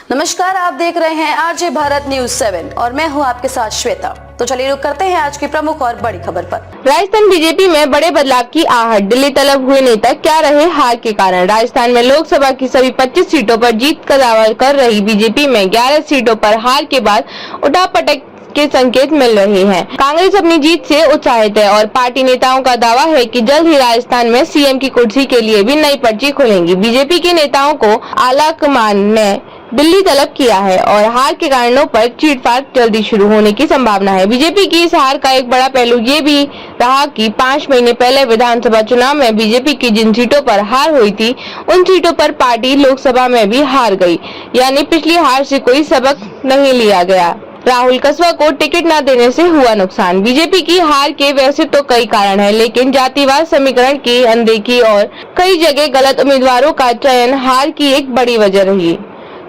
नमस्कार, आप देख रहे हैं आरजे भारत न्यूज 7 और मैं हूं आपके साथ श्वेता। तो चलिए रुक करते हैं आज की प्रमुख और बड़ी खबर पर। राजस्थान बीजेपी में बड़े बदलाव की आहट, दिल्ली तलब हुए नेता क्या रहे हार के कारण। राजस्थान में लोकसभा की सभी 25 सीटों पर जीत का दावा कर रही बीजेपी में 11 सीटों पर हार के बाद उठापटक के संकेत मिल रहे हैं। कांग्रेस अपनी जीत से उत्साहित है और पार्टी नेताओं का दावा है कि जल्द ही राजस्थान में सीएम की कुर्सी के लिए भी नई पर्ची खुलेंगी। बीजेपी के नेताओं को आलाकमान ने दिल्ली तलब किया है और हार के कारणों पर चीट-फाट जल्दी शुरू होने की संभावना है। बीजेपी की इस हार का एक बड़ा पहलू ये भी रहा कि 5 महीने पहले विधानसभा चुनाव में बीजेपी की जिन सीटों पर हार हुई थी, उन सीटों पर पार्टी लोकसभा में भी हार गई, यानी पिछली हार से कोई सबक नहीं लिया गया। राहुल कसवा को टिकट न देने से हुआ नुकसान। बीजेपी की हार के वैसे तो कई कारण हैं, लेकिन जातिवाद समीकरण की अनदेखी और कई जगह गलत उम्मीदवारों का चयन हार की एक बड़ी वजह रही।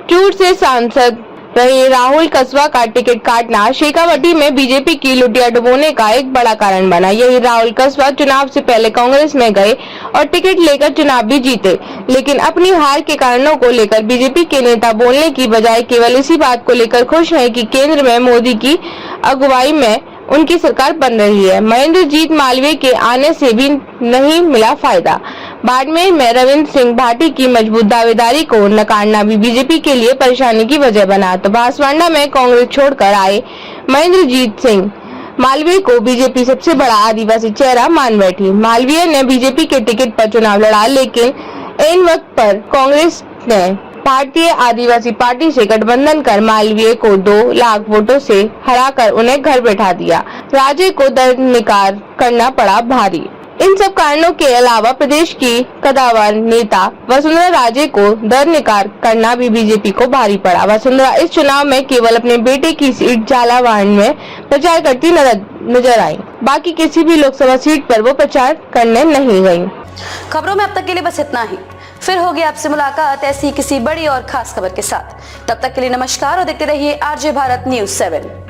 चूट से सांसद रहे राहुल कसवा का टिकट काटना शेखावटी में बीजेपी की लुटिया डुबोने का एक बड़ा कारण बना। यही राहुल कसवा चुनाव से पहले कांग्रेस में गए और टिकट लेकर चुनाव भी जीते, लेकिन अपनी हार के कारणों को लेकर बीजेपी के नेता बोलने की बजाय केवल इसी बात को लेकर खुश हैं कि केंद्र में मोदी की अगुवाई में उनकी सरकार बन रही है। महेंद्रजीत मालवीय के आने से भी नहीं मिला फायदा। बाड़मेर में रविंद्र सिंह भाटी की मजबूत दावेदारी को नकारना भी बीजेपी के लिए परेशानी की वजह बना। तो बांसवाड़ा में कांग्रेस छोड़कर आए महेंद्रजीत सिंह मालवीय को बीजेपी सबसे बड़ा आदिवासी चेहरा मान बैठी। मालवीय ने बीजेपी के टिकट पर चुनाव लड़ा, लेकिन इन वक्त पर कांग्रेस ने भारतीय आदिवासी पार्टी से गठबंधन कर मालवीय को 2 लाख वोटों से हराकर उन्हें घर बैठा दिया। राजे को दरनिकार करना पड़ा भारी। इन सब कारणों के अलावा प्रदेश की कद्दावर नेता वसुंधरा राजे को दरनिकार करना भी बीजेपी को भारी पड़ा। वसुंधरा इस चुनाव में केवल अपने बेटे की सीट झालावाड़ में प्रचार करती नजर आई। बाकी किसी भी लोकसभा सीट पर वो प्रचार करने नहीं गयी। खबरों में अब तक के लिए बस इतना ही। फिर होगी आपसे मुलाकात ऐसी किसी बड़ी और खास खबर के साथ। तब तक के लिए नमस्कार और देखते रहिए आरजे भारत न्यूज 7।